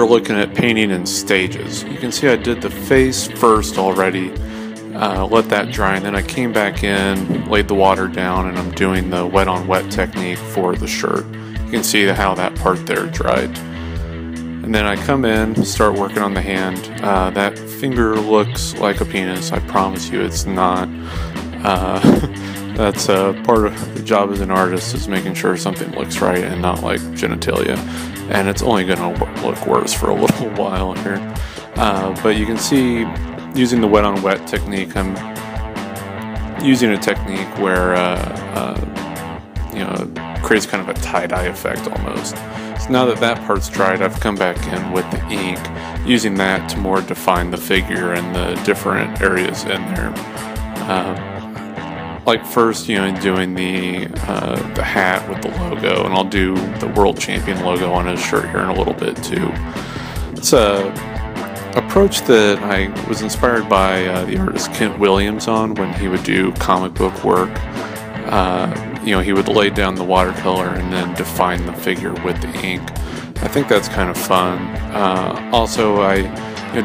we're looking at painting in stages. You can see I did the face first already, let that dry, and then I came back in, laid the water down, and I'm doing the wet on wet technique for the shirt. You can see how that part there dried. And then I come in, start working on the hand. That finger looks like a penis. I promise you it's not. That's part of the job as an artist, is making sure something looks right and not like genitalia. And it's only going to look worse for a little while here. But you can see, using the wet on wet technique, I'm using a technique where creates kind of a tie-dye effect almost. So now that that part's dried, I've come back in with the ink, using that to more define the figure and the different areas in there. Like first, doing the hat with the logo, and I'll do the world champion logo on his shirt here in a little bit too. It's a approach that I was inspired by the artist Kent Williams on when he would do comic book work. He would lay down the watercolor and then define the figure with the ink. I think that's kind of fun. Also, I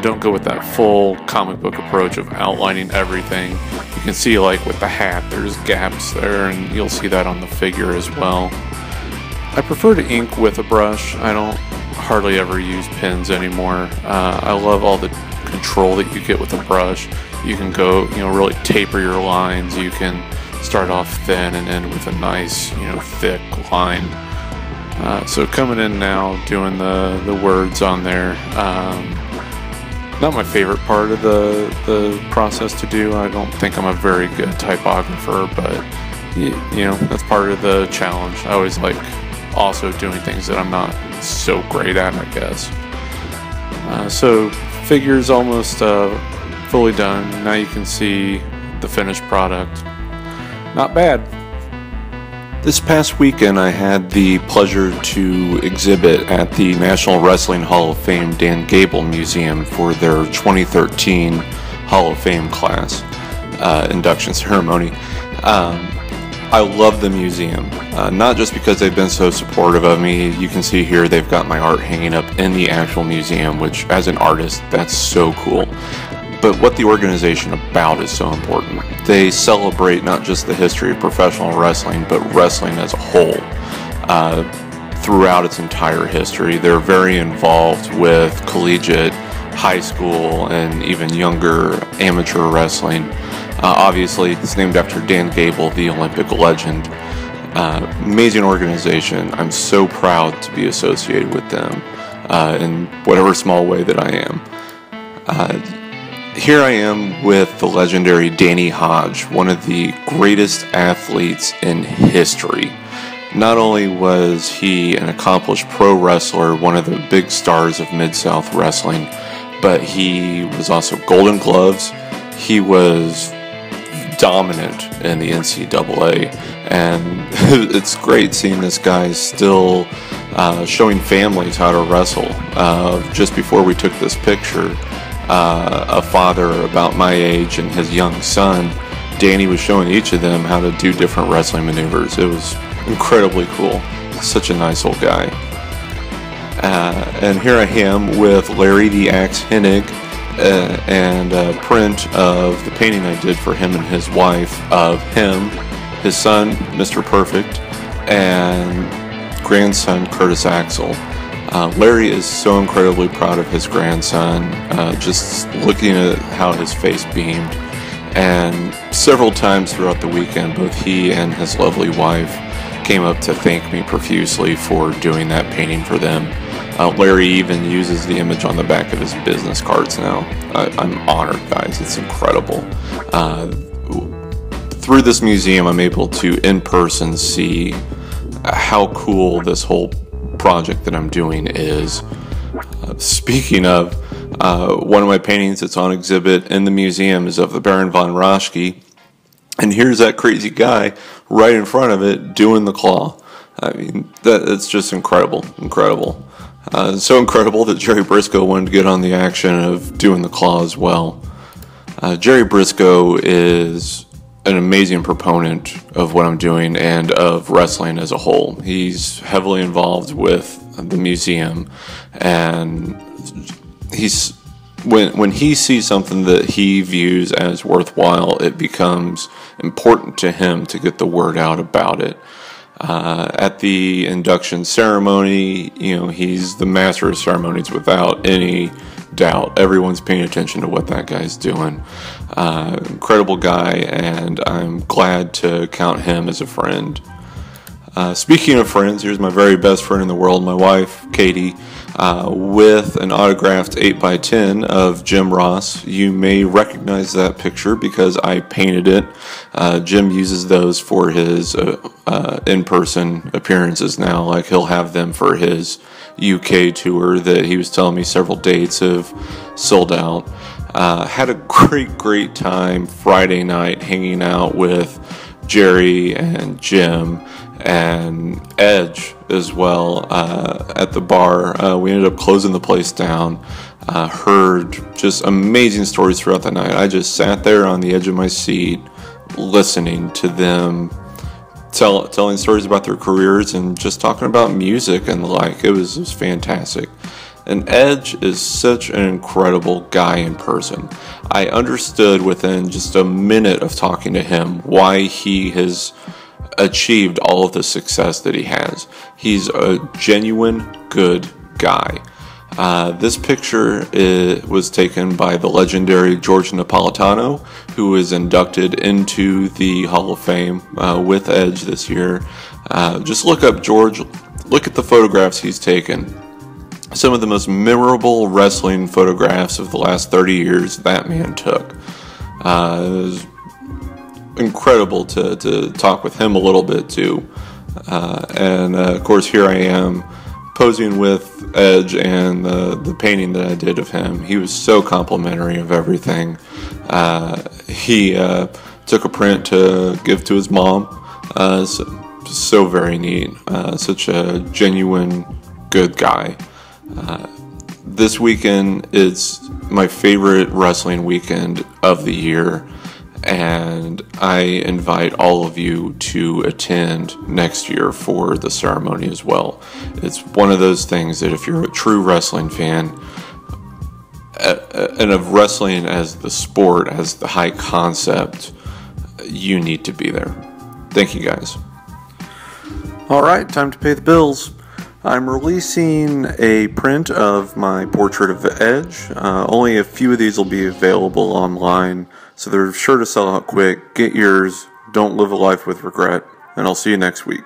don't go with that full comic book approach of outlining everything. You can see, like with the hat, there's gaps there, and you'll see that on the figure as well. I prefer to ink with a brush. I don't hardly ever use pens anymore. I love all the control that you get with a brush. You can go, really taper your lines. You can start off thin and end with a nice, thick line. So coming in now, doing the words on there. Not my favorite part of the process to do. I don't think I'm a very good typographer, but that's part of the challenge. I always like also doing things that I'm not so great at, I guess. So figure's almost fully done. Now you can see the finished product. Not bad. This past weekend I had the pleasure to exhibit at the National Wrestling Hall of Fame Dan Gable Museum for their 2013 Hall of Fame class induction ceremony. I love the museum, not just because they've been so supportive of me. You can see here they've got my art hanging up in the actual museum, which as an artist, that's so cool. But what the organization about is so important. They celebrate not just the history of professional wrestling, but wrestling as a whole. Throughout its entire history, they're very involved with collegiate, high school, and even younger amateur wrestling. Obviously, it's named after Dan Gable, the Olympic legend. Amazing organization. I'm so proud to be associated with them in whatever small way that I am. Here I am with the legendary Danny Hodge, one of the greatest athletes in history. Not only was he an accomplished pro wrestler, one of the big stars of Mid-South wrestling, but he was also Golden Gloves. He was dominant in the NCAA, and it's great seeing this guy still showing families how to wrestle. Just before we took this picture, a father about my age and his young son, Danny was showing each of them how to do different wrestling maneuvers. It was incredibly cool. Such a nice old guy. And here I am with Larry the Axe Hennig, and a print of the painting I did for him and his wife of him, his son, Mr. Perfect, and grandson, Curtis Axel. Larry is so incredibly proud of his grandson, just looking at how his face beamed. And several times throughout the weekend, both he and his lovely wife came up to thank me profusely for doing that painting for them. Larry even uses the image on the back of his business cards now. I'm honored, guys. It's incredible. Through this museum, I'm able to, in person, see how cool this whole project that I'm doing is. Speaking of, one of my paintings that's on exhibit in the museum is of the Baron von Raschke, and here's that crazy guy right in front of it doing the claw. I mean, it's just incredible. So incredible that Gerald Brisco wanted to get on the action of doing the claw as well. Gerald Brisco is an amazing proponent of what I'm doing and of wrestling as a whole. He's heavily involved with the museum, and he's when he sees something that he views as worthwhile, it becomes important to him to get the word out about it. At the induction ceremony, he's the master of ceremonies without any doubt. Everyone's paying attention to what that guy's doing. Incredible guy, and I'm glad to count him as a friend. Speaking of friends, here's my very best friend in the world, my wife, Katie, with an autographed 8x10 of Jim Ross. You may recognize that picture because I painted it. Jim uses those for his in-person appearances now. Like, he'll have them for his UK tour that he was telling me several dates have sold out. Had a great time Friday night hanging out with Jerry and Jim and Edge as well at the bar. We ended up closing the place down. Heard just amazing stories throughout the night. I just sat there on the edge of my seat listening to them telling stories about their careers and just talking about music and the like. It was fantastic. And Edge is such an incredible guy in person. I understood within just a minute of talking to him why he has achieved all of the success that he has. He's a genuine good guy. This picture was taken by the legendary George Napolitano, who was inducted into the Hall of Fame with Edge this year. Just look up George, look at the photographs he's taken. Some of the most memorable wrestling photographs of the last 30 years that man took. It was incredible to talk with him a little bit too. And of course here I am posing with Edge and the painting that I did of him. He was so complimentary of everything. He took a print to give to his mom. So very neat. Such a genuine good guy. This weekend is my favorite wrestling weekend of the year, and I invite all of you to attend next year for the ceremony as well. It's one of those things that if you're a true wrestling fan, and of wrestling as the sport, as the high concept, you need to be there. Thank you guys. All right, time to pay the bills. I'm releasing a print of my portrait of Edge. Only a few of these will be available online, so they're sure to sell out quick. Get yours, don't live a life with regret, and I'll see you next week.